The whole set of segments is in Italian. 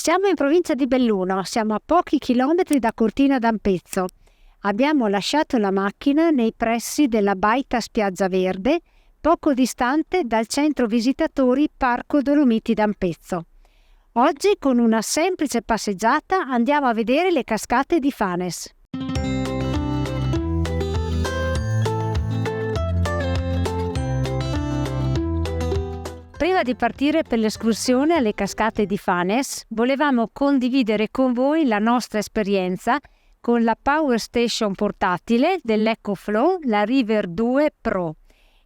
Siamo in provincia di Belluno, siamo a pochi chilometri da Cortina d'Ampezzo. Abbiamo lasciato la macchina nei pressi della Baita Spiaggia Verde, poco distante dal centro visitatori Parco Dolomiti d'Ampezzo. Oggi, con una semplice passeggiata, andiamo a vedere le cascate di Fanes. Prima di partire per l'escursione alle cascate di Fanes, volevamo condividere con voi la nostra esperienza con la Power Station portatile dell'EcoFlow, la River 2 Pro,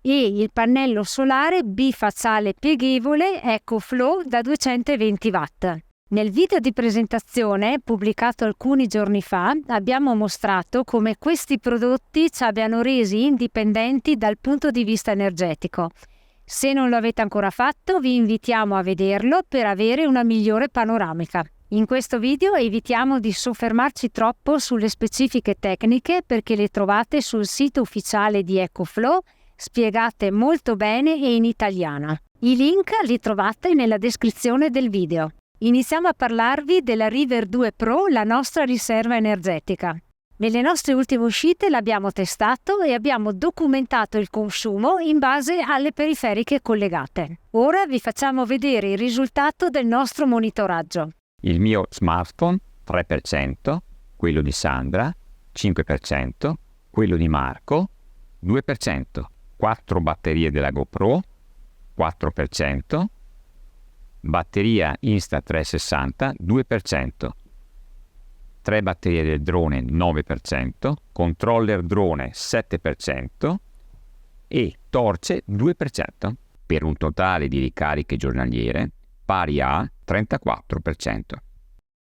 e il pannello solare bifacciale pieghevole EcoFlow da 220 watt. Nel video di presentazione, pubblicato alcuni giorni fa, abbiamo mostrato come questi prodotti ci abbiano resi indipendenti dal punto di vista energetico. Se non lo avete ancora fatto, vi invitiamo a vederlo per avere una migliore panoramica. In questo video evitiamo di soffermarci troppo sulle specifiche tecniche perché le trovate sul sito ufficiale di EcoFlow, spiegate molto bene e in italiano. I link li trovate nella descrizione del video. Iniziamo a parlarvi della River 2 Pro, la nostra riserva energetica. Nelle nostre ultime uscite l'abbiamo testato e abbiamo documentato il consumo in base alle periferiche collegate. Ora vi facciamo vedere il risultato del nostro monitoraggio. Il mio smartphone 3%, quello di Sandra 5%, quello di Marco 2%, 4 batterie della GoPro 4%, batteria Insta360 2%, 3 batterie del drone 9%, controller drone 7% e torce 2%, per un totale di ricariche giornaliere pari a 34%.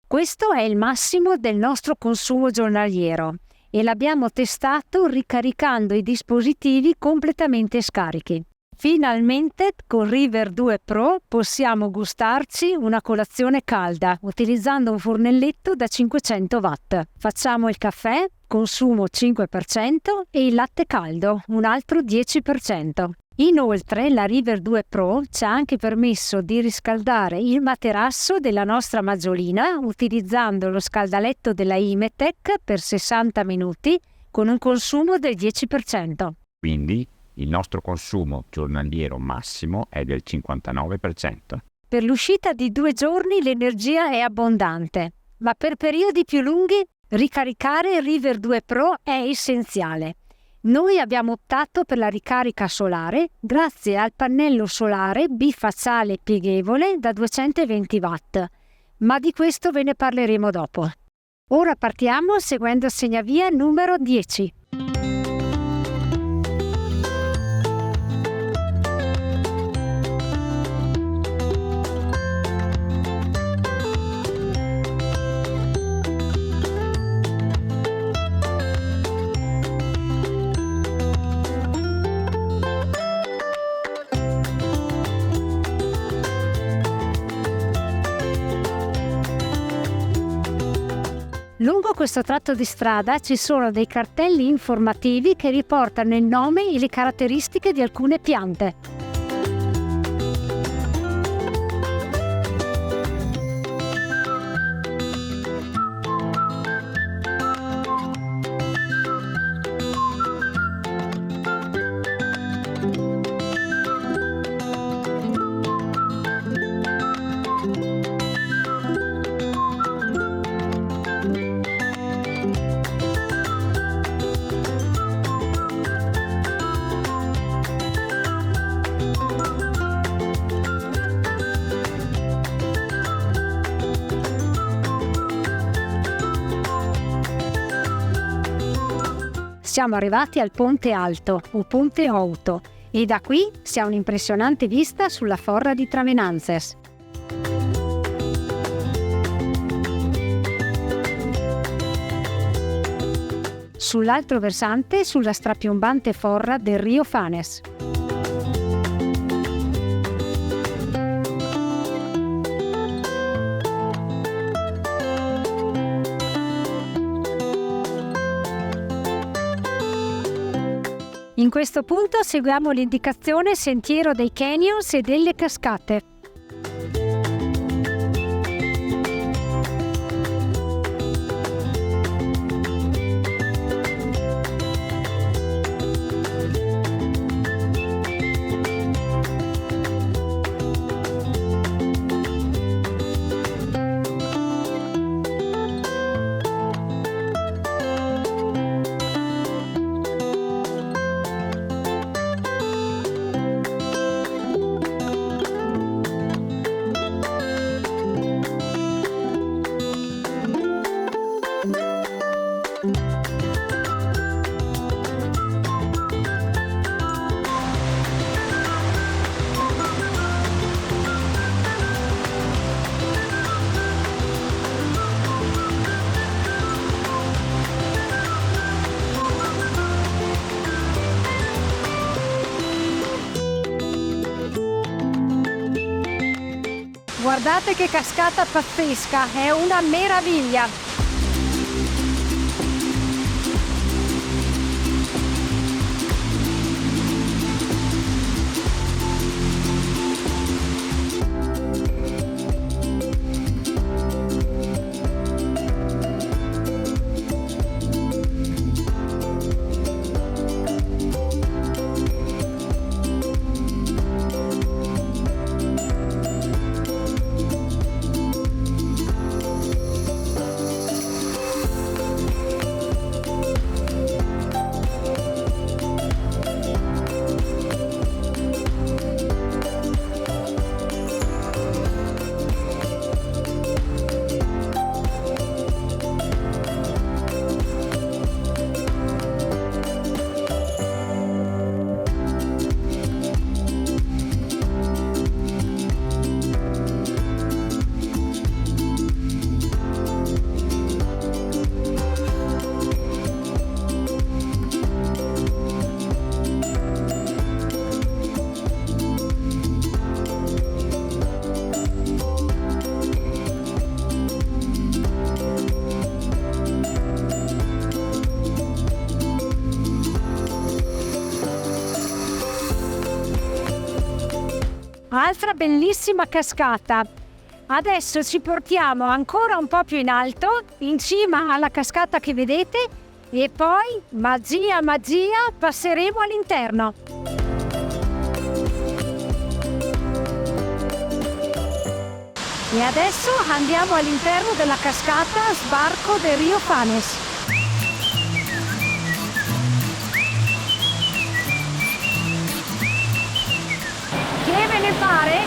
Questo è il massimo del nostro consumo giornaliero e l'abbiamo testato ricaricando i dispositivi completamente scarichi. Finalmente con River 2 Pro possiamo gustarci una colazione calda utilizzando un fornelletto da 500 watt. Facciamo il caffè, consumo 5% e il latte caldo, un altro 10%. Inoltre la River 2 Pro ci ha anche permesso di riscaldare il materasso della nostra maggiolina utilizzando lo scaldaletto della Imetec per 60 minuti con un consumo del 10%. Quindi il nostro consumo giornaliero massimo è del 59%. Per l'uscita di 2 giorni l'energia è abbondante, ma per periodi più lunghi ricaricare River 2 Pro è essenziale. Noi abbiamo optato per la ricarica solare grazie al pannello solare bifacciale pieghevole da 220 watt, ma di questo ve ne parleremo dopo. Ora partiamo seguendo il segnavia numero 10. Lungo questo tratto di strada ci sono dei cartelli informativi che riportano il nome e le caratteristiche di alcune piante. Siamo arrivati al Ponte Alto, o Ponte Outo, e da qui si ha un'impressionante vista sulla forra di Travenanzes. Sull'altro versante, sulla strapiombante forra del Rio Fanes. In questo punto seguiamo l'indicazione Sentiero dei Canyons e delle Cascate. Guardate che cascata pazzesca, è una meraviglia! Altra bellissima cascata. Adesso ci portiamo ancora un po' più in alto, in cima alla cascata che vedete, e poi, magia, magia, passeremo all'interno. E adesso andiamo all'interno della cascata Sbarco del Rio Fanes. Che ve ne pare?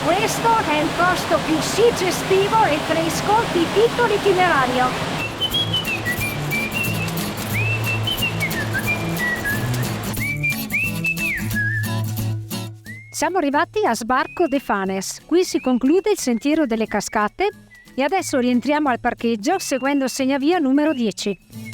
Questo è il posto più suggestivo e fresco di tutto l'itinerario. Siamo arrivati a Sbarco de Fanes. Qui si conclude il sentiero delle cascate e adesso rientriamo al parcheggio seguendo il segnavia numero 10.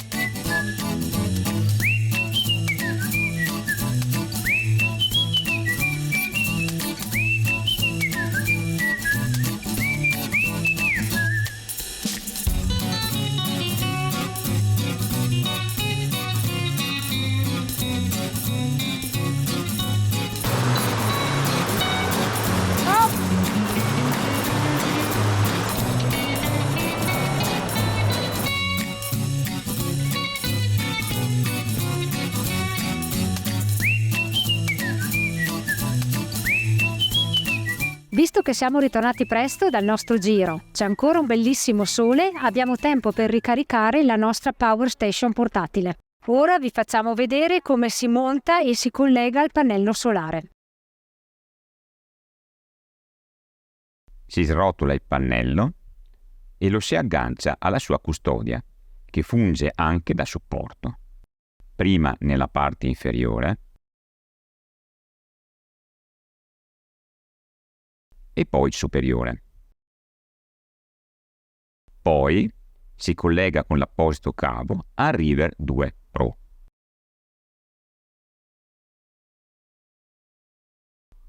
Visto che siamo ritornati presto dal nostro giro, c'è ancora un bellissimo sole, abbiamo tempo per ricaricare la nostra Power Station portatile. Ora vi facciamo vedere come si monta e si collega al pannello solare. Si srotola il pannello e lo si aggancia alla sua custodia, che funge anche da supporto, prima nella parte inferiore e poi superiore. Poi si collega con l'apposito cavo al River 2 Pro.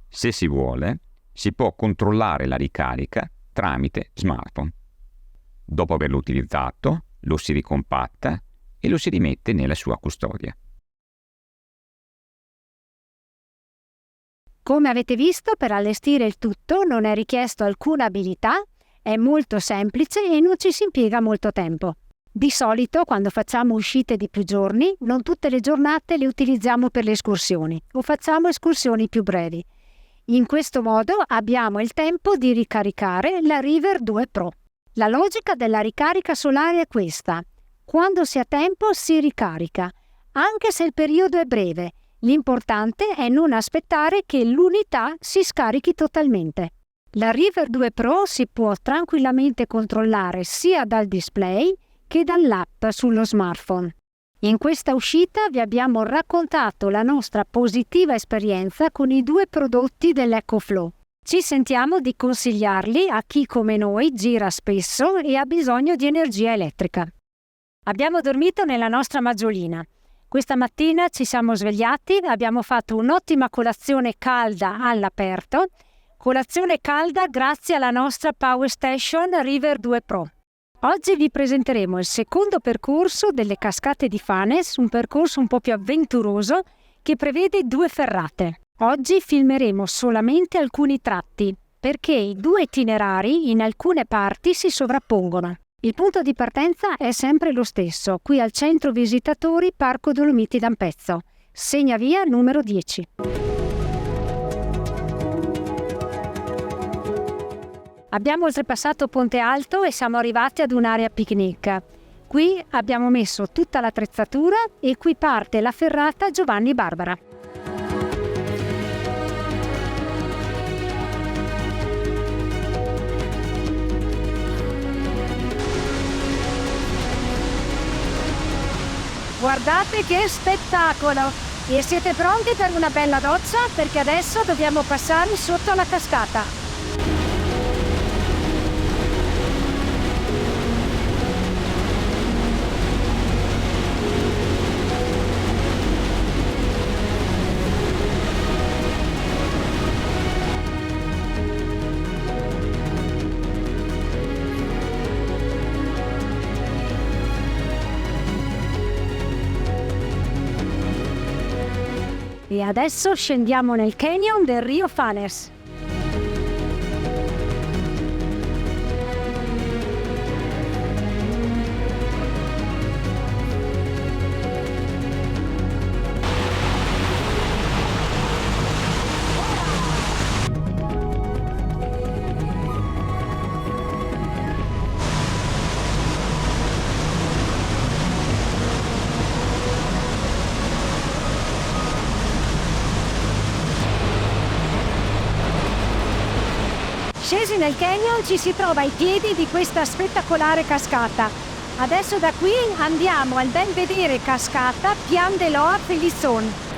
Se si vuole, si può controllare la ricarica tramite smartphone. Dopo averlo utilizzato, lo si ricompatta e lo si rimette nella sua custodia. Come avete visto, per allestire il tutto non è richiesto alcuna abilità, è molto semplice e non ci si impiega molto tempo. Di solito, quando facciamo uscite di più giorni, non tutte le giornate le utilizziamo per le escursioni o facciamo escursioni più brevi. In questo modo abbiamo il tempo di ricaricare la River 2 Pro. La logica della ricarica solare è questa: quando si ha tempo si ricarica, anche se il periodo è breve. L'importante è non aspettare che l'unità si scarichi totalmente. La River 2 Pro si può tranquillamente controllare sia dal display che dall'app sullo smartphone. In questa uscita vi abbiamo raccontato la nostra positiva esperienza con i due prodotti dell'EcoFlow. Ci sentiamo di consigliarli a chi come noi gira spesso e ha bisogno di energia elettrica. Abbiamo dormito nella nostra maggiolina. Questa mattina ci siamo svegliati, abbiamo fatto un'ottima colazione calda all'aperto, Colazione calda grazie alla nostra Power Station River 2 Pro. Oggi vi presenteremo il secondo percorso delle cascate di Fanes, un percorso un po' più avventuroso che prevede 2 ferrate. Oggi filmeremo solamente alcuni tratti, perché i 2 itinerari in alcune parti si sovrappongono. Il punto di partenza è sempre lo stesso, qui al centro visitatori Parco Dolomiti d'Ampezzo, segnavia numero 10. Abbiamo oltrepassato Ponte Alto e siamo arrivati ad un'area picnic. Qui abbiamo messo tutta l'attrezzatura e qui parte la ferrata Giovanni Barbara. Guardate che spettacolo! E siete pronti per una bella doccia? Perché adesso dobbiamo passare sotto la cascata. E adesso scendiamo nel canyon del Rio Fanes. Scesi nel canyon ci si trova ai piedi di questa spettacolare cascata. Adesso da qui andiamo al ben vedere cascata Pian de Loa Felizon.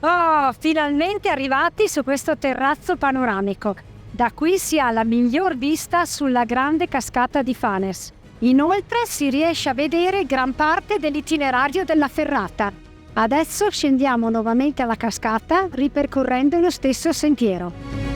Oh, finalmente arrivati su questo terrazzo panoramico. Da qui si ha la miglior vista sulla grande cascata di Fanes. Inoltre si riesce a vedere gran parte dell'itinerario della ferrata. Adesso scendiamo nuovamente alla cascata ripercorrendo lo stesso sentiero.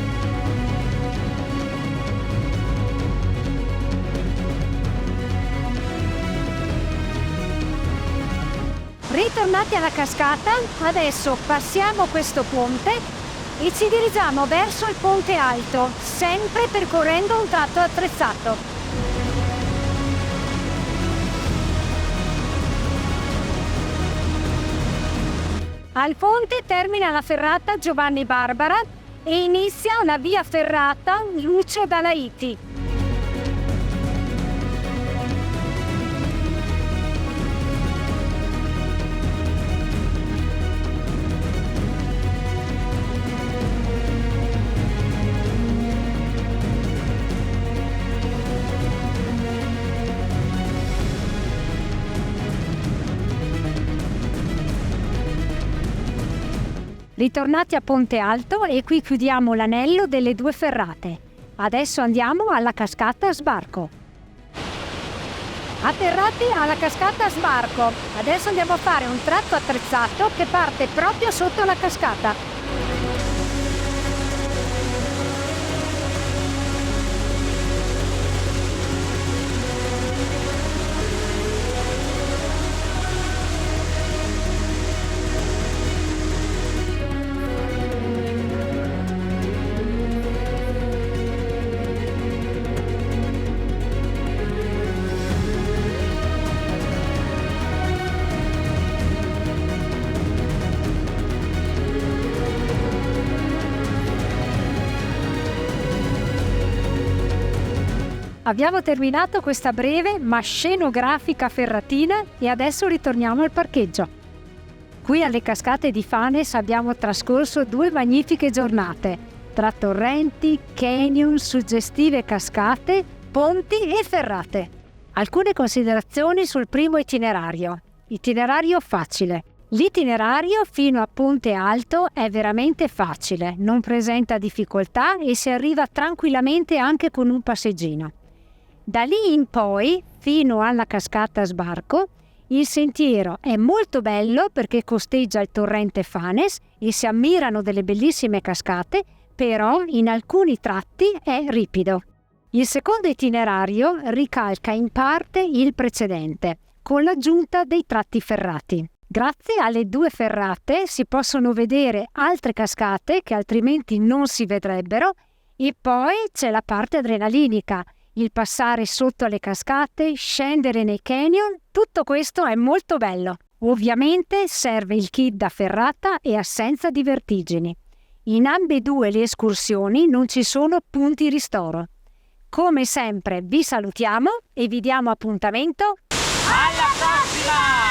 Ritornati alla cascata, adesso passiamo questo ponte e ci dirigiamo verso il Ponte Alto, sempre percorrendo un tratto attrezzato. Al ponte termina la ferrata Giovanni Barbara e inizia la via ferrata Lucio Dalaiti. Ritornati a Ponte Alto e qui chiudiamo l'anello delle 2 ferrate. Adesso andiamo alla cascata Sbarco. Atterrati alla cascata Sbarco. Adesso andiamo a fare un tratto attrezzato che parte proprio sotto la cascata. Abbiamo terminato questa breve ma scenografica ferratina e adesso ritorniamo al parcheggio. Qui alle cascate di Fanes abbiamo trascorso 2 magnifiche giornate, tra torrenti, canyon, suggestive cascate, ponti e ferrate. Alcune considerazioni sul primo itinerario. Itinerario facile. L'itinerario fino a Ponte Alto è veramente facile, non presenta difficoltà e si arriva tranquillamente anche con un passeggino. Da lì in poi, fino alla cascata Sbarco, il sentiero è molto bello perché costeggia il torrente Fanes e si ammirano delle bellissime cascate, però in alcuni tratti è ripido. Il secondo itinerario ricalca in parte il precedente, con l'aggiunta dei tratti ferrati. Grazie alle 2 ferrate si possono vedere altre cascate che altrimenti non si vedrebbero e poi c'è la parte adrenalinica, il passare sotto alle cascate, scendere nei canyon, tutto questo è molto bello. Ovviamente serve il kit da ferrata e assenza di vertigini. In ambedue le escursioni non ci sono punti ristoro. Come sempre vi salutiamo e vi diamo appuntamento alla prossima!